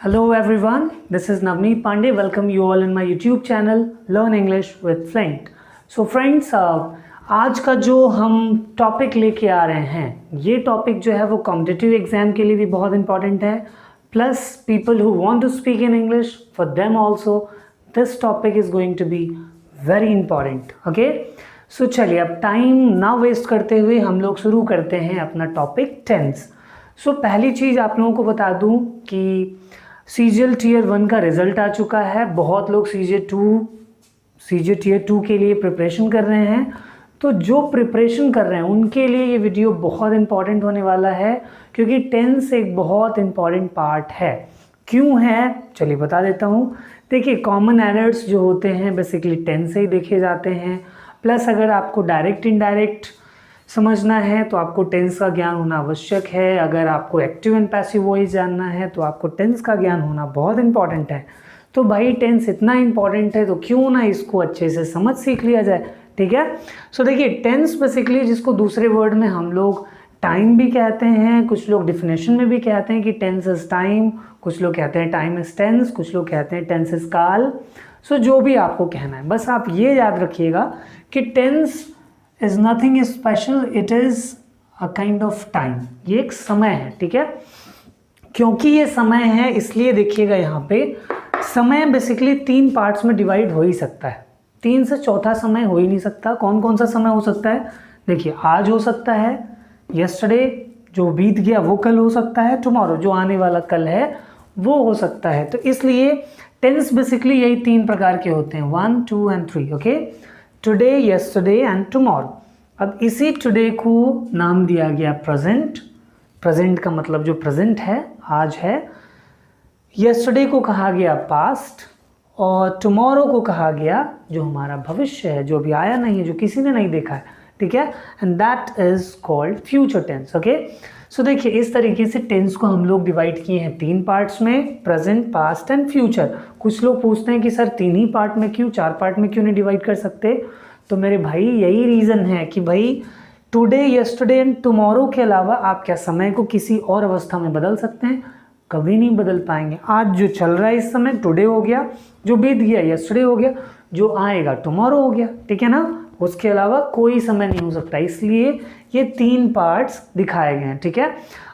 Hello everyone, this is Navneet Pandey. Welcome you all in my YouTube channel Learn English with Flint. So friends, आज का जो हम topic लेके आ रहे हैं, ये टॉपिक जो है वो कॉम्पिटिटिव एग्जाम के लिए भी बहुत इंपॉर्टेंट है, plus people who want to speak in English, for them also this topic is going to be very important. Okay, so चलिए अब टाइम ना वेस्ट करते हुए हम लोग शुरू करते हैं अपना टॉपिक टेंस. सो पहली चीज़ आप लोगों को बता दूं कि सीजीएल टीयर 1 का रिजल्ट आ चुका है. बहुत लोग सीजीएल टीयर 2 के लिए प्रिपरेशन कर रहे हैं. तो जो प्रिपरेशन कर रहे हैं उनके लिए ये वीडियो बहुत इंपॉर्टेंट होने वाला है, क्योंकि टेंस एक बहुत इंपॉर्टेंट पार्ट है. क्यों है चलिए बता देता हूँ. देखिए, कॉमन एरर्स जो होते हैं बेसिकली टेंस से ही देखे जाते हैं. प्लस अगर आपको डायरेक्ट इनडायरेक्ट समझना है तो आपको टेंस का ज्ञान होना आवश्यक है. अगर आपको एक्टिव एंड पैसिव वॉइस जानना है तो आपको टेंस का ज्ञान होना बहुत इंपॉर्टेंट है. तो भाई टेंस इतना इंपॉर्टेंट है तो क्यों ना इसको अच्छे से समझ सीख लिया जाए. ठीक है. सो देखिए, टेंस बेसिकली जिसको दूसरे वर्ड में हम लोग टाइम भी कहते हैं, कुछ लोग डिफिनेशन में भी कहते हैं कि टेंस इज टाइम, कुछ लोग कहते हैं टाइम इज टेंस, कुछ लोग कहते हैं टेंस इज काल. सो जो भी आपको कहना है, बस आप ये याद रखिएगा कि tense is nothing special, it is a kind of time. ये एक समय है. ठीक है. क्योंकि ये समय है इसलिए देखिएगा यहाँ पे समय बेसिकली 3 पार्ट्स में डिवाइड हो ही सकता है. 3 से चौथा समय हो ही नहीं सकता. कौन कौन सा समय हो सकता है? देखिए, आज हो सकता है, यस्टरडे जो बीत गया वो कल हो सकता है, टुमारो जो आने वाला कल है वो हो सकता है. तो इसलिए टेंस बेसिकली यही 3 प्रकार के होते हैं, 1, 2 and 3. Okay, today, yesterday and tomorrow. अब इसी टुडे को नाम दिया गया प्रेजेंट. प्रेजेंट का मतलब जो प्रेजेंट है, आज है. यस्टरडे को कहा गया पास्ट, और टुमारो को कहा गया जो हमारा भविष्य है, जो अभी आया नहीं है, जो किसी ने नहीं देखा है. ठीक है. And that is called future tense. Okay. So देखिए, इस तरीके से टेंस को हम लोग डिवाइड किए हैं 3 पार्ट्स में, प्रेजेंट, पास्ट एंड फ्यूचर. कुछ लोग पूछते हैं कि सर 3 ही पार्ट में क्यों, 4 पार्ट में क्यों नहीं डिवाइड कर सकते? तो मेरे भाई यही रीज़न है कि भाई टुडे, यस्टरडे एंड टुमारो के अलावा आप क्या समय को किसी और अवस्था में बदल सकते हैं? कभी नहीं बदल पाएंगे. आज जो चल रहा है इस समय टुडे हो गया, जो बीत गया यस्टरडे हो गया, जो आएगा टुमारो हो गया. ठीक है ना. उसके अलावा कोई समय नहीं हो सकता. इसलिए ये 3 पार्ट्स दिखाए गए हैं. ठीक है.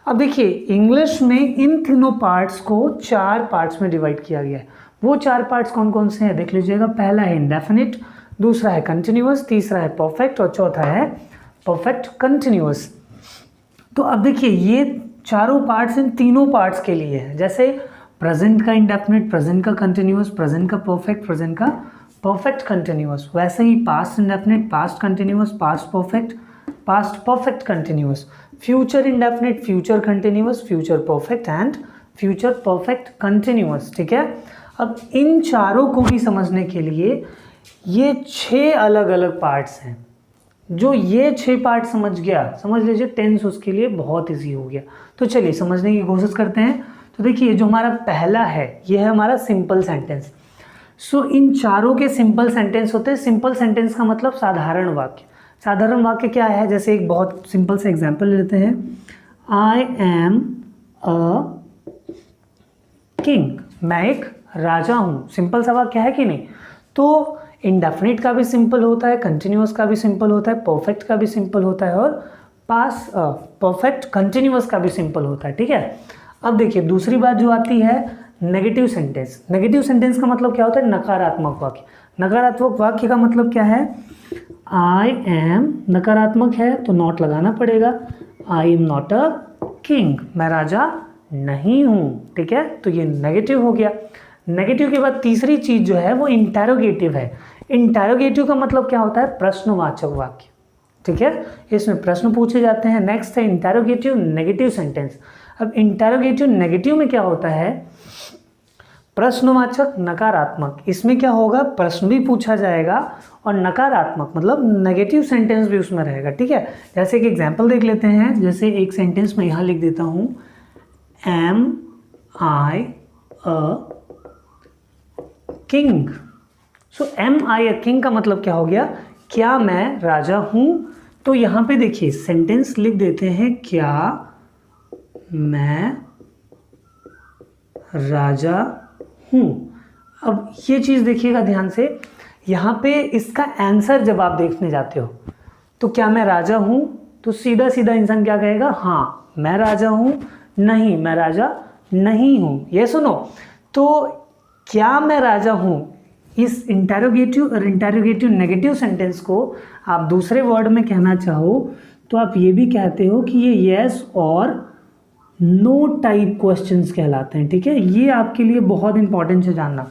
अब देखिए, इंग्लिश में इन तीनों पार्ट्स को 4 पार्ट्स में डिवाइड किया गया है. वो 4 पार्ट्स कौन कौन से हैं देख लीजिएगा. पहला है इंडेफिनिट, दूसरा है कंटिन्यूअस, तीसरा है परफेक्ट और चौथा है परफेक्ट कंटिन्यूअस. तो अब देखिए, ये चारों पार्ट्स इन तीनों पार्ट्स के लिए है. जैसे प्रेजेंट का इंडेफिनिट, प्रेजेंट का कंटिन्यूअस, प्रेजेंट का परफेक्ट, प्रेजेंट का परफेक्ट कंटिन्यूअस. वैसे ही past indefinite, past continuous, past perfect, past perfect continuous. Future indefinite, future continuous, future perfect and future perfect continuous. ठीक है. अब इन चारों को भी समझने के लिए ये 6 अलग अलग पार्ट्स हैं. जो ये 6 पार्ट समझ गया, समझ लीजिए टेंस उसके लिए बहुत ईजी हो गया. तो चलिए समझने की कोशिश करते हैं. तो देखिए, जो हमारा पहला है ये है हमारा सिंपल सेंटेंस. सो इन चारों के सिंपल सेंटेंस होते हैं. सिंपल सेंटेंस का मतलब साधारण वाक्य. साधारण वाक्य क्या है? जैसे एक बहुत सिंपल से एग्जांपल लेते हैं. I am a king. मैं एक राजा हूँ. सिंपल सा वाक्य है कि नहीं? तो इंडेफिनिट का भी सिंपल होता है, कंटिन्यूअस का भी सिंपल होता है, परफेक्ट का भी सिंपल होता है और पास परफेक्ट कंटिन्यूअस का भी सिंपल होता है. ठीक है. अब देखिए, दूसरी बात जो आती है नेगेटिव सेंटेंस. नेगेटिव सेंटेंस का मतलब क्या होता है? नकारात्मक वाक्य. नकारात्मक वाक्य का मतलब क्या है? आई एम नकारात्मक है तो नॉट लगाना पड़ेगा. आई एम नॉट अ किंग. मैं राजा नहीं हूँ. ठीक है. तो ये नेगेटिव हो गया. नेगेटिव के बाद तीसरी चीज जो है वो इंटेरोगेटिव है. इंटेरोगेटिव का मतलब क्या होता है? प्रश्नवाचक वाक्य. ठीक है. इसमें प्रश्न पूछे जाते हैं. नेक्स्ट है इंटेरोगेटिव नेगेटिव सेंटेंस. अब इंटेरोगेटिव नेगेटिव में क्या होता है? प्रश्नवाचक नकारात्मक. इसमें क्या होगा? प्रश्न भी पूछा जाएगा और नकारात्मक मतलब नेगेटिव सेंटेंस भी उसमें रहेगा. ठीक है. जैसे एक एग्जांपल देख लेते हैं. जैसे एक सेंटेंस में यहाँ लिख देता हूँ, am I a king. So am I a king का मतलब क्या हो गया? क्या मैं राजा हूं? तो यहां पे देखिए सेंटेंस लिख देते हैं, क्या मैं राजा हूँ। अब ये चीज़ देखिएगा ध्यान से, यहाँ पे इसका आंसर जब आप देखने जाते हो तो क्या मैं राजा हूँ, तो सीधा सीधा इंसान क्या कहेगा, हाँ मैं राजा हूँ, नहीं मैं राजा नहीं हूँ। ये सुनो, तो क्या मैं राजा हूँ, इस इंटेरोगेटिव और इंटेरोगेटिव नेगेटिव सेंटेंस को आप दूसरे वर्ड में कहना चाहो तो आप ये भी कहते हो कि ये येस और नो टाइप क्वेश्चंस कहलाते हैं। ठीक है, ये आपके लिए बहुत इंपॉर्टेंट है जानना,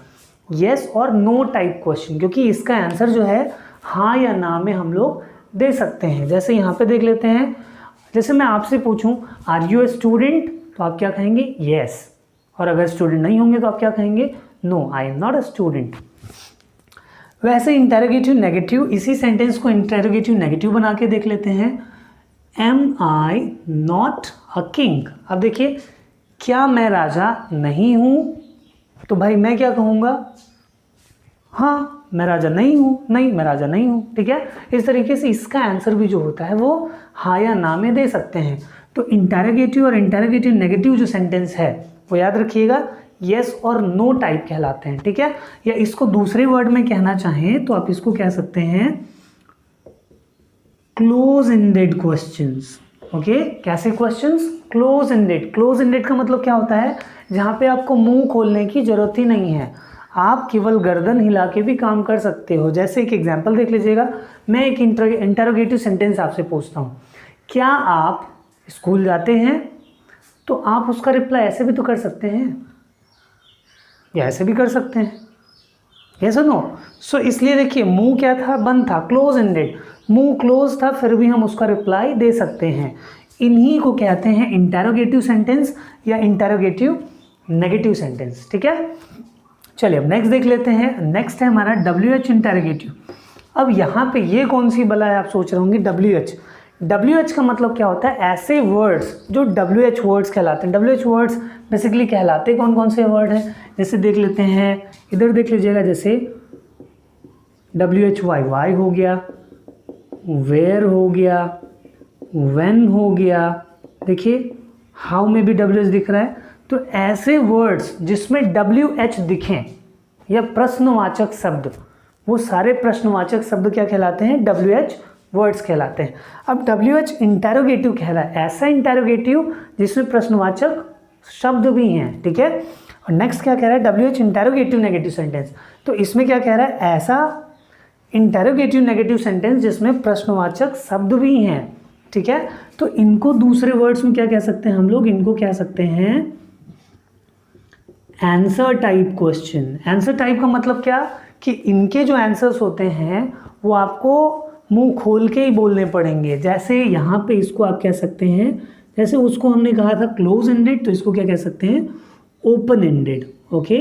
येस और नो टाइप क्वेश्चन, क्योंकि इसका आंसर जो है हाँ या ना में हम लोग दे सकते हैं। जैसे यहाँ पे देख लेते हैं, जैसे मैं आपसे पूछूं आर यू ए स्टूडेंट, तो आप क्या कहेंगे, येस, और अगर स्टूडेंट नहीं होंगे तो आप क्या कहेंगे, no I am not a student. वैसे इंटेरोगेटिव नेगेटिव, इसी सेंटेंस को इंटेरोगेटिव नेगेटिव बना के देख लेते हैं, am I not a king. अब देखिए, क्या मैं राजा नहीं हूँ, तो भाई मैं क्या कहूँगा, हाँ मैं राजा नहीं हूँ, नहीं मैं राजा नहीं हूँ। ठीक है, इस तरीके से इसका आंसर भी जो होता है वो हाँ या ना में दे सकते हैं। तो इंटेरोगेटिव और इंटेरोगेटिव नेगेटिव जो सेंटेंस है वो याद रखिएगा येस और नो टाइप कहलाते हैं। ठीक है, या इसको दूसरे वर्ड में कहना चाहें तो आप इसको कह सकते हैं क्लोज एंडेड क्वेश्चंस। ओके, कैसे questions, close ended. Close ended का मतलब क्या होता है, जहाँ पे आपको मुंह खोलने की जरूरत ही नहीं है, आप केवल गर्दन हिला के भी काम कर सकते हो। जैसे एक एग्जांपल देख लीजिएगा, मैं एक इंटेरोगेटिव सेंटेंस आपसे पूछता हूँ, क्या आप स्कूल जाते हैं, तो आप उसका रिप्लाई ऐसे भी तो कर सकते हैं या ऐसे भी कर सकते हैं, यस और नो। सो इसलिए देखिए मुंह क्या था, बंद था, क्लोज एंडेड, मुंह क्लोज था, फिर भी हम उसका रिप्लाई दे सकते हैं। इन्हीं को कहते हैं इंटेरोगेटिव सेंटेंस या इंटेरोगेटिव नेगेटिव सेंटेंस। ठीक है, चलिए अब नेक्स्ट देख लेते हैं। नेक्स्ट है हमारा WH इंटेरोगेटिव। अब यहाँ पे ये कौन सी बला है, आप सोच रहे होंगे WH। WH का मतलब क्या होता है, ऐसे वर्ड्स जो WH वर्ड्स कहलाते हैं। WH वर्ड्स बेसिकली कहलाते कौन कौन से वर्ड हैं, जैसे देख लेते हैं, इधर देख लीजिएगा, जैसे WHY हो गया, वेयर हो गया, व्हेन हो गया, देखिए हाउ में भी WH दिख रहा है। तो ऐसे वर्ड्स जिसमें WH दिखें या प्रश्नवाचक शब्द, वो सारे प्रश्नवाचक शब्द क्या कहलाते हैं, WH वर्ड्स कहलाते हैं। अब WH इंटेरोगेटिव कह रहा है, ऐसा इंटेरोगेटिव जिसमें प्रश्नवाचक शब्द भी हैं। ठीक है, और नेक्स्ट क्या कह रहा है, WH इंटेरोगेटिव नेगेटिव सेंटेंस। तो इसमें क्या कह रहा है, ऐसा इंटेरोगेटिव नेगेटिव सेंटेंस जिसमें प्रश्नवाचक शब्द भी हैं। ठीक है, तो इनको दूसरे वर्ड्स में क्या कह सकते हैं हम लोग, इनको कह सकते हैं answer type question. Answer type का मतलब क्या, कि इनके जो आंसर्स होते हैं वो आपको मुंह खोल के ही बोलने पड़ेंगे। जैसे यहाँ पे इसको आप कह सकते हैं, जैसे उसको हमने कहा था क्लोज एंडेड, तो इसको क्या कह सकते हैं, open ended. Okay,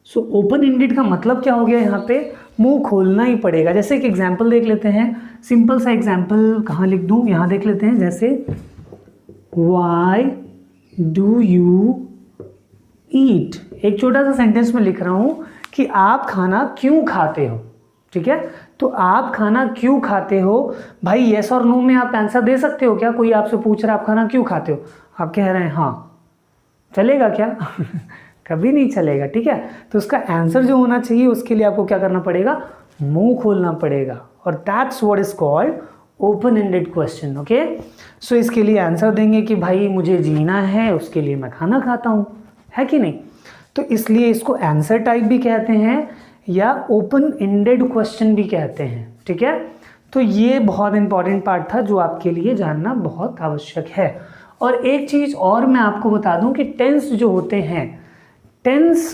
so open ended का मतलब क्या हो गया, यहाँ पे मुंह खोलना ही पड़ेगा। जैसे एक एग्जाम्पल देख लेते हैं, सिंपल सा एग्जाम्पल कहाँ लिख दूँ, यहाँ देख लेते हैं, जैसे वाई डू यू ईट। एक छोटा सा सेंटेंस में लिख रहा हूँ कि आप खाना क्यों खाते हो। ठीक है, तो आप खाना क्यों खाते हो, भाई येस और नो में आप आंसर दे सकते हो क्या, कोई आपसे पूछ रहा है आप खाना क्यों खाते हो, आप कह रहे हैं हाँ, चलेगा क्या कभी नहीं चलेगा। ठीक है, तो उसका आंसर जो होना चाहिए उसके लिए आपको क्या करना पड़ेगा, मुंह खोलना पड़ेगा, और that's what is called open ended question. Okay, so इसके लिए आंसर देंगे कि भाई मुझे जीना है, उसके लिए मैं खाना खाता हूँ, है कि नहीं। तो इसलिए इसको आंसर टाइप भी कहते हैं या ओपन एंडेड क्वेश्चन भी कहते हैं। ठीक है, तो ये बहुत इंपॉर्टेंट पार्ट था जो आपके लिए जानना बहुत आवश्यक है। और एक चीज़ और मैं आपको बता दूं कि टेंस जो होते हैं, टेंस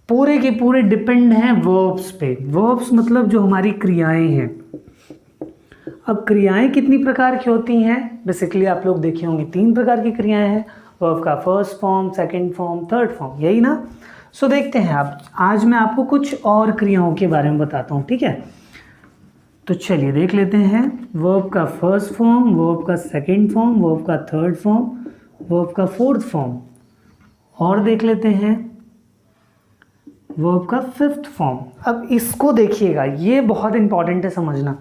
पूरे के पूरे डिपेंड हैं वर्ब्स पे। वर्ब्स मतलब जो हमारी क्रियाएं हैं। अब क्रियाएं कितनी प्रकार की होती हैं, बेसिकली आप लोग देखे होंगे 3 प्रकार की क्रियाएं हैं, वर्ब का first form, second form, third form, यही ना। सो देखते हैं आप, आज मैं आपको कुछ और क्रियाओं के बारे में बताता हूँ। ठीक है, तो चलिए देख लेते हैं, वर्ब का फर्स्ट फॉर्म, वर्ब का सेकंड फॉर्म, वर्ब का थर्ड फॉर्म, वर्ब का फोर्थ फॉर्म, और देख लेते हैं वर्ब का फिफ्थ फॉर्म। अब इसको देखिएगा, ये बहुत इंपॉर्टेंट है समझना।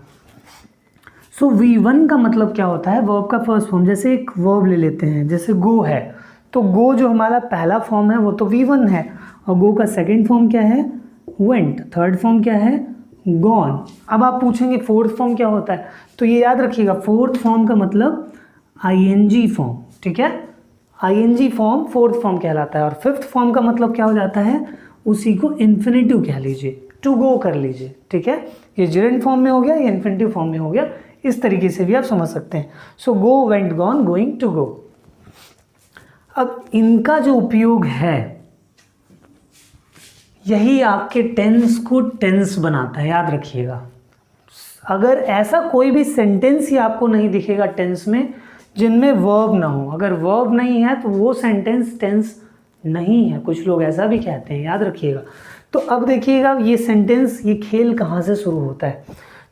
सो V1 का मतलब क्या होता है, वर्ब का फर्स्ट फॉर्म। जैसे एक वर्ब ले लेते हैं, जैसे गो है, तो गो जो हमारा पहला फॉर्म है वो तो V1 है, और गो का सेकंड फॉर्म क्या है, वेंट, थर्ड फॉर्म क्या है, गॉन। अब आप पूछेंगे फोर्थ फॉर्म क्या होता है, तो ये याद रखिएगा, फोर्थ फॉर्म का मतलब आईएनजी फॉर्म, ठीक है, आईएनजी फॉर्म फोर्थ फॉर्म कहलाता है। और फिफ्थ फॉर्म का मतलब क्या हो जाता है, उसी को इन्फिनेटिव कह लीजिए, टू गो कर लीजिए, ठीक है। ये जिरेंट फॉर्म में हो गया, ये इन्फिनेटिव फॉर्म में हो गया, इस तरीके से भी आप समझ सकते हैं। So go, went, gone, going, to go. अब इनका जो उपयोग है यही आपके टेंस को टेंस बनाता है, याद रखिएगा। अगर ऐसा कोई भी सेंटेंस ही आपको नहीं दिखेगा टेंस में जिनमें वर्ब ना हो, अगर वर्ब नहीं है तो वो सेंटेंस टेंस नहीं है, कुछ लोग ऐसा भी कहते हैं, याद रखिएगा। तो अब देखिएगा ये सेंटेंस, ये खेल कहाँ से शुरू होता है।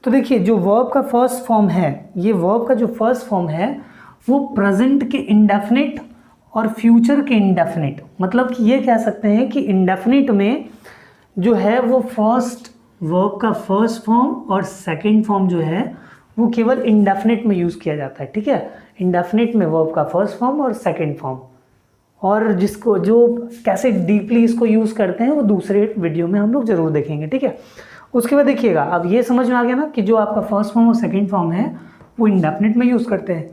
तो देखिए जो वर्ब का फर्स्ट फॉर्म है, ये वर्ब का जो फर्स्ट फॉर्म है वो प्रेजेंट के इंडेफिनिट और फ्यूचर के इंडेफिनिट, मतलब कि ये कह सकते हैं कि इंडेफिनिट में जो है वो फर्स्ट वर्ब का फर्स्ट फॉर्म और सेकंड फॉर्म जो है वो केवल इंडेफिनिट में यूज़ किया जाता है, ठीक है। इंडेफिनिट में वर्ब का फर्स्ट फॉर्म और सेकंड फॉर्म, और जिसको जो कैसे डीपली इसको यूज़ करते हैं वो दूसरे वीडियो में हम लोग ज़रूर देखेंगे, ठीक है। उसके बाद देखिएगा, अब ये समझ में आ गया ना कि जो आपका फर्स्ट फॉर्म और सेकंड फॉर्म है वो इंडेफिनिट में यूज़ करते हैं।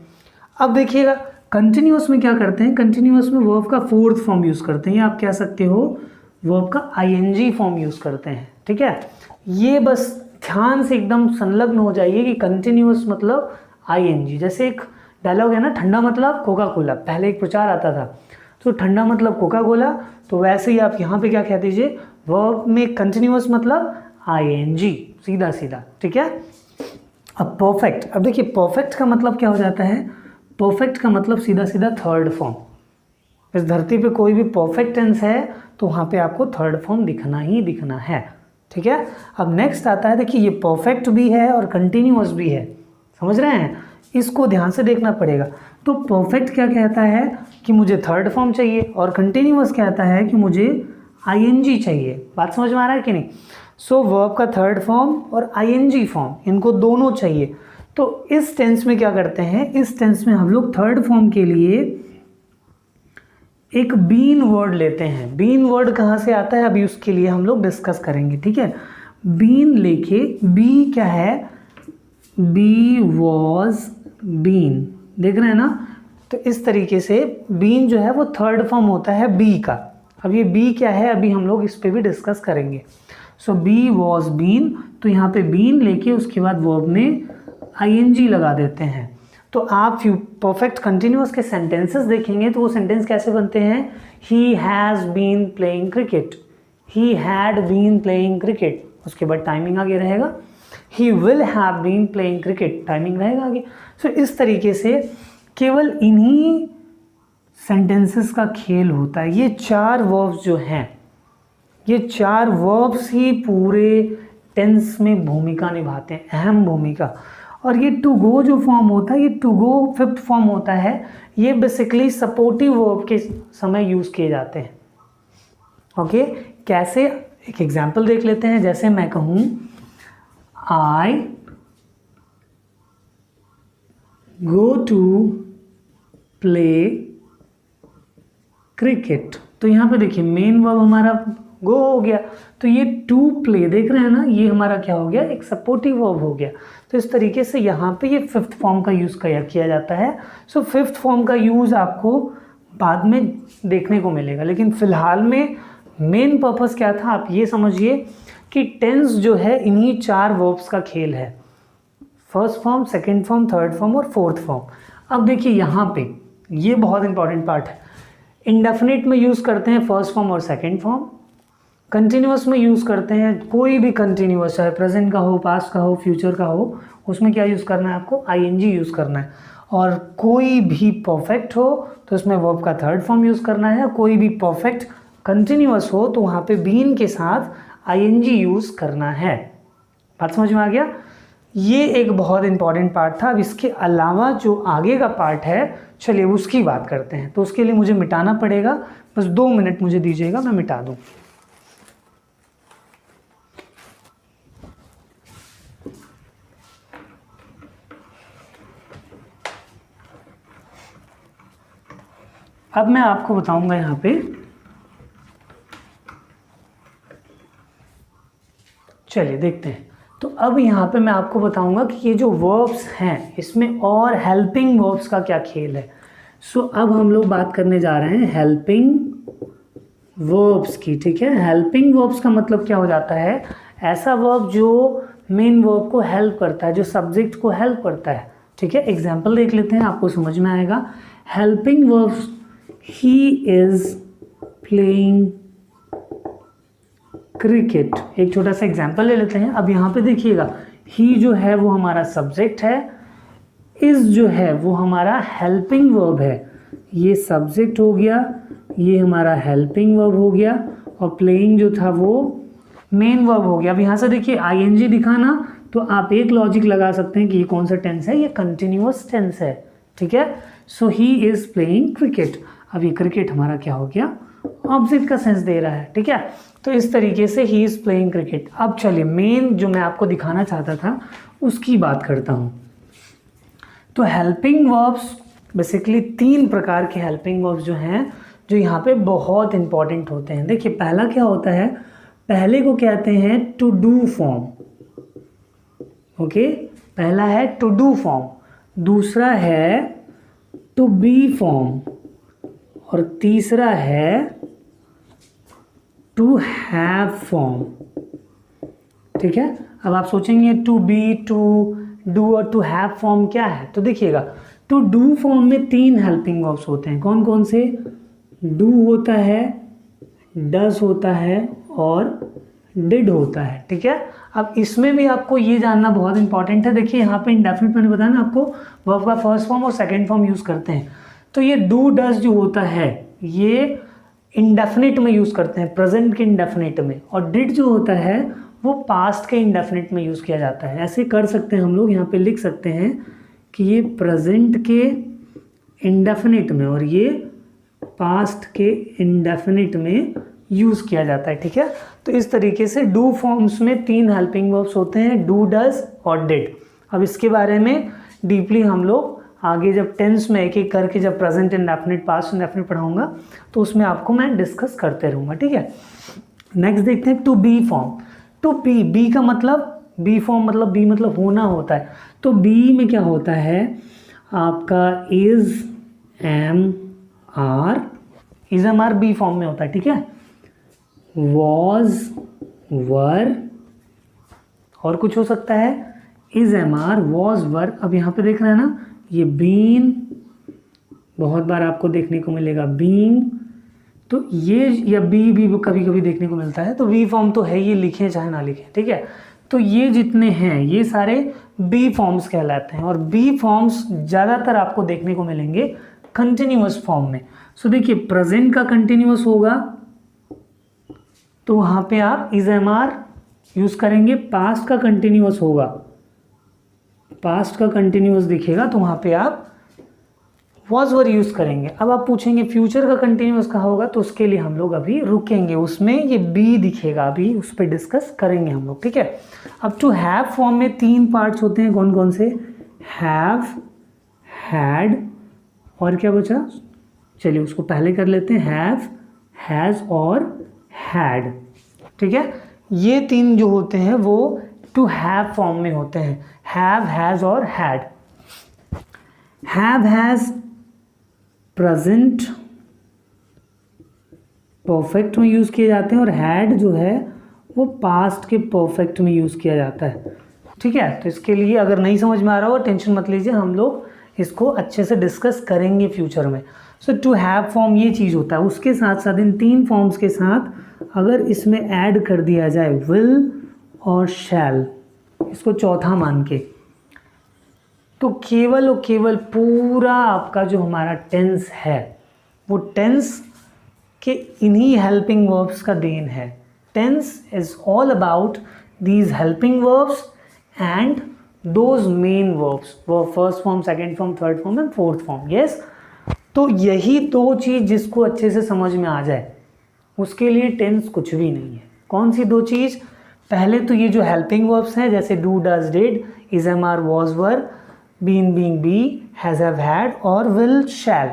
अब देखिएगा कंटिन्यूअस में क्या करते हैं, कंटिन्यूअस में वर्ब का फोर्थ फॉर्म यूज़ करते हैं, या आप कह सकते हो वर्ब का आईएनजी फॉर्म यूज़ करते हैं, ठीक है। ये बस ध्यान से एकदम संलग्न हो जाइए कि कंटिन्यूअस मतलब आईएनजी। जैसे एक डायलॉग है ना, ठंडा मतलब कोका कोला, पहले एक प्रचार आता था, तो ठंडा मतलब कोका कोला, तो वैसे ही आप यहाँ पे क्या कह दीजिए, वर्ब में कंटिन्यूअस मतलब आईएनजी, सीधा सीधा, ठीक है। अब परफेक्ट, अब देखिए परफेक्ट का मतलब क्या हो जाता है, परफेक्ट का मतलब सीधा सीधा थर्ड फॉर्म। इस धरती पे कोई भी परफेक्ट टेंस है तो वहाँ पे आपको थर्ड फॉर्म दिखना ही दिखना है, ठीक है। अब नेक्स्ट आता है, देखिए ये परफेक्ट भी है और कंटिन्यूअस भी है, समझ रहे हैं, इसको ध्यान से देखना पड़ेगा। तो परफेक्ट क्या कहता है कि मुझे थर्ड फॉर्म चाहिए, और कंटिन्यूअस कहता है कि मुझे आईएनजी चाहिए। बात समझ में आ रहा है कि नहीं। सो वर्ब का थर्ड फॉर्म और आईएनजी फॉर्म, इनको दोनों चाहिए। तो इस टेंस में क्या करते हैं, इस टेंस में हम लोग थर्ड फॉर्म के लिए एक बीन वर्ड लेते हैं। बीन वर्ड कहाँ से आता है अभी उसके लिए हम लोग डिस्कस करेंगे, ठीक है। बीन लेके, बी क्या है, बी वॉज बीन, देख रहे हैं ना। तो इस तरीके से बीन जो है वो थर्ड फॉर्म होता है बी का। अब ये बी क्या है अभी हम लोग इस पे भी डिस्कस करेंगे। सो बी वॉज बीन, तो यहाँ पे बीन लेके उसके बाद वर्ब में आईएनजी लगा देते हैं। तो आप परफेक्ट कंटिन्यूअस के सेंटेंसेस देखेंगे तो वो सेंटेंस कैसे बनते हैं, he has been playing cricket, he had been playing cricket, उसके बाद टाइमिंग आगे रहेगा, he will have been playing cricket, timing रहेगा आगे। सो इस तरीके से केवल इन्हीं सेंटेंसेस का खेल होता है। ये चार वर्ब्स जो हैं, ये चार वर्ब्स ही पूरे टेंस में भूमिका निभाते हैं, अहम भूमिका। और ये टू गो जो फॉर्म होता है, ये टू गो फिफ्थ फॉर्म होता है, ये बेसिकली सपोर्टिव वर्ब के समय यूज़ किए जाते हैं। ओके, कैसे, एक एग्जांपल देख लेते हैं। जैसे मैं कहूँ आई गो टू प्ले क्रिकेट, तो यहाँ पे देखिए मेन वर्ब हमारा गो हो गया, तो ये टू प्ले देख रहे हैं ना, ये हमारा क्या हो गया, एक सपोर्टिव वर्ब हो गया। तो इस तरीके से यहाँ पे ये फिफ्थ फॉर्म का यूज़ किया जाता है। सो फिफ्थ फॉर्म का यूज़ आपको बाद में देखने को मिलेगा, लेकिन फिलहाल में मेन पर्पस क्या था आप ये समझिए कि टेंस जो है इन्हीं चार वर्ब्स का खेल है, first form, second form, third form और फोर्थ फॉर्म। अब देखिए यहाँ पे ये बहुत इंपॉर्टेंट पार्ट है। इंडेफिनिट में यूज़ करते हैं फर्स्ट फॉर्म और सेकेंड फॉर्म, कंटिन्यूअस में यूज़ करते हैं कोई भी कंटिन्यूअस, चाहे प्रेजेंट का हो, पास्ट का हो, फ्यूचर का हो, उसमें क्या यूज़ करना है आपको, आईएनजी यूज़ करना है। और कोई भी परफेक्ट हो तो उसमें वर्ब का थर्ड फॉर्म यूज़ करना है, कोई भी परफेक्ट कंटिन्यूअस हो तो वहाँ पे बीन के साथ आईएनजी यूज़ करना है। बात समझ में आ गया। ये एक बहुत इंपॉर्टेंट पार्ट था। अब इसके अलावा जो आगे का पार्ट है, चलिए उसकी बात करते हैं। तो उसके लिए मुझे मिटाना पड़ेगा, बस 2 मिनट मुझे दीजिएगा, मैं मिटा दूँ। अब मैं आपको बताऊंगा यहाँ पे, चलिए देखते हैं। तो अब यहाँ पे मैं आपको बताऊंगा कि ये जो वर्ब्स हैं इसमें और हेल्पिंग वर्ब्स का क्या खेल है। सो अब हम लोग बात करने जा रहे हैं हेल्पिंग वर्ब्स की, ठीक है। हेल्पिंग वर्ब्स का मतलब क्या हो जाता है, ऐसा वर्ब जो मेन वर्ब को हेल्प करता है, जो सब्जेक्ट को हेल्प करता है, ठीक है। एग्जाम्पल देख लेते हैं, आपको समझ में आएगा। Helping verbs, he is playing cricket, एक छोटा सा एग्जाम्पल ले लेते हैं। अब यहाँ पे देखिएगा, ही जो है वो हमारा सब्जेक्ट है, इज जो है वो हमारा हेल्पिंग वर्ब है। ये सब्जेक्ट हो गया, ये हमारा हेल्पिंग वर्ब हो गया, और प्लेइंग जो था वो मेन वर्ब हो गया। अब यहाँ से देखिए आईएनजी दिखा ना, तो आप एक लॉजिक लगा सकते हैं कि ये कौन सा टेंस है, ये कंटिन्यूअस टेंस है, ठीक है। सो ही इज प्लेइंग क्रिकेट। अब ये क्रिकेट हमारा क्या हो गया, ऑब्जेक्ट का सेंस दे रहा है, ठीक है। तो इस तरीके से ही इज प्लेइंग क्रिकेट। अब चलिए मेन जो मैं आपको दिखाना चाहता था उसकी बात करता हूँ। तो हेल्पिंग वर्ब्स बेसिकली 3 प्रकार के हेल्पिंग वर्ब्स जो हैं, जो यहाँ पे बहुत इंपॉर्टेंट होते हैं। देखिए पहला क्या होता है, पहले को कहते हैं टू डू फॉर्म, ओके। पहला है टू डू फॉर्म, दूसरा है टू बी फॉर्म, और तीसरा है टू हैव फॉर्म, ठीक है। अब आप सोचेंगे टू बी, टू डू और टू हैव फॉर्म क्या है, तो देखिएगा टू डू फॉर्म में 3 हेल्पिंग वर्ब्स होते हैं। कौन कौन से, डू होता है, डज होता है और डिड होता है, ठीक है। अब इसमें भी आपको ये जानना बहुत इंपॉर्टेंट है। देखिए यहाँ पे इंडेफिनिट मैंने बताया ना आपको, वर्ब का फर्स्ट फॉर्म और सेकंड फॉर्म यूज़ करते हैं। तो ये डू डज जो होता है ये इंडेफिनिट में यूज़ करते हैं, प्रेजेंट के इंडेफिनिट में, और डिड जो होता है वो पास्ट के इंडेफिनिट में यूज़ किया जाता है। ऐसे कर सकते हैं हम लोग, यहाँ पे लिख सकते हैं कि ये प्रेजेंट के इंडेफिनिट में और ये पास्ट के इंडेफिनिट में यूज़ किया जाता है, ठीक है। तो इस तरीके से डू फॉर्म्स में 3 हेल्पिंग वर्ब्स होते हैं, डू, डज और डिड। अब इसके बारे में डीपली हम लोग आगे जब टेंस में एक एक करके जब प्रेजेंट इंडेफिनिट, पास्ट इंडेफिनिट पढ़ाऊंगा तो उसमें आपको मैं डिस्कस करते रहूँगा, ठीक है। नेक्स्ट देखते हैं to be form. To be, be का मतलब, बी फॉर्म मतलब, बी मतलब होना होता है। तो बी में क्या होता है आपका, is, am, are. Is, am, are be form में होता है, ठीक है। वॉज, वर, और कुछ हो सकता है, इज, एम, आर, वॉज, वर। अब यहाँ पे देख रहे हैं ना, ये बीन बहुत बार आपको देखने को मिलेगा, बीइंग। तो ये या बी कभी कभी देखने को मिलता है। तो बी फॉर्म तो है, ये लिखें चाहे ना लिखें, ठीक है। तो ये जितने हैं ये सारे बी फॉर्म्स कहलाते हैं, और बी फॉर्म्स ज़्यादातर आपको देखने को मिलेंगे कंटिन्यूअस फॉर्म में। सो देखिए प्रेजेंट का कंटिन्यूअस होगा तो वहाँ पे आप इज, एम, आर यूज़ करेंगे। पास्ट का कंटिन्यूअस होगा, पास्ट का कंटिन्यूअस दिखेगा तो वहाँ पे आप वॉज, वर यूज़ करेंगे। अब आप पूछेंगे फ्यूचर का कंटिन्यूअस कहाँ होगा, तो उसके लिए हम लोग अभी रुकेंगे, उसमें ये बी दिखेगा, अभी उस पर डिस्कस करेंगे हम लोग, ठीक है। अब टू हैव फॉर्म में 3 पार्ट्स होते हैं, कौन कौन से, हैव, हैड और क्या बचा, चलिए उसको पहले कर लेते हैं, हैव, हैज़ और हैड, ठीक है। ये 3 जो होते हैं वो टू हैव फॉर्म में होते हैं, हैव, हैज़ और had. Have, has present perfect में यूज़ किए जाते हैं, और हैड जो है वो पास्ट के परफेक्ट में यूज़ किया जाता है, ठीक है। तो इसके लिए अगर नहीं समझ में आ रहा हो टेंशन मत लीजिए, हम लोग इसको अच्छे से डिस्कस करेंगे फ्यूचर में। सो टू हैव फॉर्म ये चीज़ होता है। उसके साथ साथ इन 3 फॉर्म्स के साथ अगर इसमें ऐड कर दिया जाए विल और शैल, इसको चौथा मान के, तो केवल और केवल पूरा आपका जो हमारा टेंस है वो टेंस के इन्हीं हेल्पिंग वर्ब्स का देन है। Tense is all about these helping verbs and those main verbs, वो first form, second form, third form and fourth form, yes. तो यही 2 चीज़ जिसको अच्छे से समझ में आ जाए उसके लिए टेंस कुछ भी नहीं है। कौन सी 2 चीज़, पहले तो ये जो हेल्पिंग वर्ब्स हैं जैसे do, does, did, is, am, are, was, were, been, being, be, has, have, had और विल, शैल,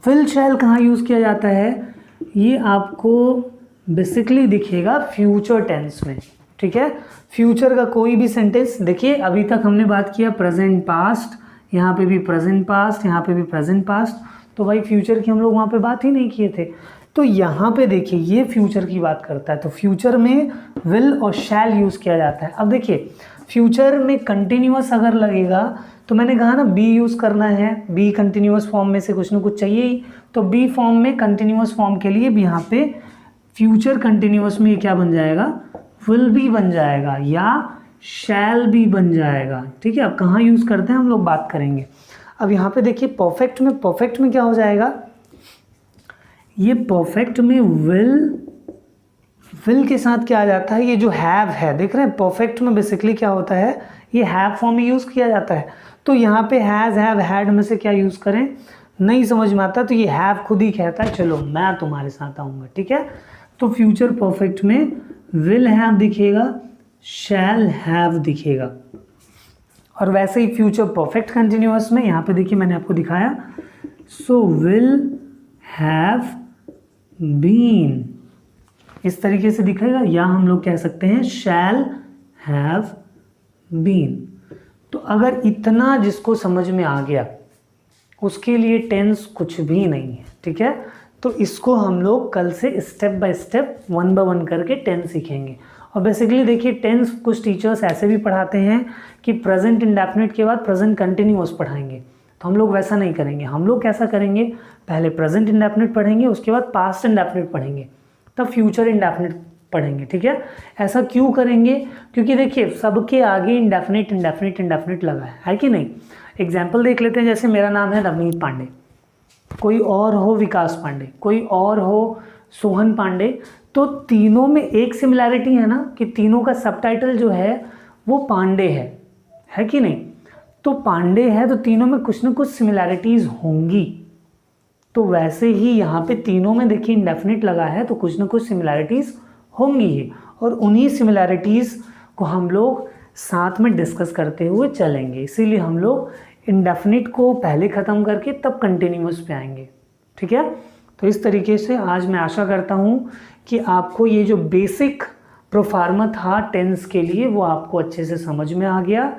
विल शैल कहाँ यूज़ किया जाता है, ये आपको बेसिकली दिखेगा फ्यूचर टेंस में, ठीक है। फ्यूचर का कोई भी सेंटेंस, देखिए अभी तक हमने बात किया प्रेजेंट पास्ट, यहाँ पे भी प्रेजेंट पास्ट, यहाँ पे भी प्रेजेंट पास्ट, तो भाई फ्यूचर की हम लोग वहाँ पे बात ही नहीं किए थे। तो यहाँ पे देखिए ये फ्यूचर की बात करता है, तो फ्यूचर में विल और शैल यूज़ किया जाता है। अब देखिए फ्यूचर में कंटिन्यूअस अगर लगेगा तो मैंने कहा ना बी यूज़ करना है, बी कंटिन्यूअस फॉर्म में से कुछ ना कुछ चाहिए ही, तो बी फॉर्म में कंटिन्यूअस फॉर्म के लिए भी यहाँ पे फ्यूचर कंटिन्यूअस में क्या बन जाएगा, विल भी बन जाएगा या शैल भी बन जाएगा, ठीक है। अब कहाँ यूज़ करते हैं हम लोग बात करेंगे। अब यहाँ पे देखिए परफेक्ट में क्या हो जाएगा, ये परफेक्ट में विल के साथ क्या आ जाता है, ये जो हैव है, देख रहे हैं परफेक्ट में बेसिकली क्या होता है, ये हैव फॉर्म में यूज़ किया जाता है। तो यहाँ पे हैज़ हैव हैड में से क्या यूज़ करें, नहीं समझ में आता, तो ये हैव खुद ही कहता है चलो मैं तुम्हारे साथ आऊँगा, ठीक है। तो फ्यूचर परफेक्ट में विल हैव दिखेगा, शैल हैव दिखेगा, और वैसे ही फ्यूचर परफेक्ट कंटिन्यूअस में यहाँ पे देखिए मैंने आपको दिखाया, सो विल हैव बीन, इस तरीके से दिखेगा, या हम लोग कह सकते हैं शैल हैव बीन। तो अगर इतना जिसको समझ में आ गया उसके लिए टेंस कुछ भी नहीं है, ठीक है। तो इसको हम लोग कल से स्टेप बाय स्टेप 1 बाय 1 करके टेंस सीखेंगे। और बेसिकली देखिए टेंस कुछ टीचर्स ऐसे भी पढ़ाते हैं कि प्रेजेंट इंडेफिनिट के बाद प्रेजेंट कंटिन्यूअस पढ़ाएंगे, तो हम लोग वैसा नहीं करेंगे। हम लोग कैसा करेंगे, पहले प्रेजेंट इंडेफिनिट पढ़ेंगे, उसके बाद पास्ट इंडेफिनिट पढ़ेंगे, तब फ्यूचर इंडेफिनिट पढ़ेंगे, ठीक है। ऐसा क्यों करेंगे, क्योंकि देखिए सबके आगे इंडेफिनिट लगा है कि नहीं। एग्जाम्पल देख लेते हैं, जैसे मेरा नाम है नवनीत पांडे, कोई और हो विकास पांडे, कोई और हो सोहन पांडे, तो तीनों में एक सिमिलैरिटी है ना कि तीनों का सबटाइटल जो है वो पांडे है कि नहीं। तो पांडे है तो तीनों में कुछ ना कुछ सिमिलैरिटीज़ होंगी, तो वैसे ही यहाँ पे तीनों में देखिए इंडेफिनिट लगा है तो कुछ ना कुछ सिमिलैरिटीज़ होंगी ही, और उन्हीं सिमिलैरिटीज़ को हम लोग साथ में डिस्कस करते हुए चलेंगे। इसीलिए हम लोग इंडेफिनिट को पहले ख़त्म करके तब कंटिन्यूअस पे आएंगे, ठीक है। तो इस तरीके से आज मैं आशा करता हूँ कि आपको ये जो बेसिक प्रोफार्मा था टेंस के लिए वो आपको अच्छे से समझ में आ गया।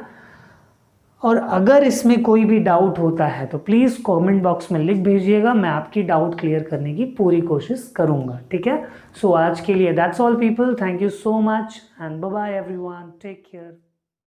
और अगर इसमें कोई भी डाउट होता है तो प्लीज़ कमेंट बॉक्स में लिख भेजिएगा, मैं आपकी डाउट क्लियर करने की पूरी कोशिश करूँगा, ठीक है। सो आज के लिए that's all people, thank you so much and bye bye everyone, take care.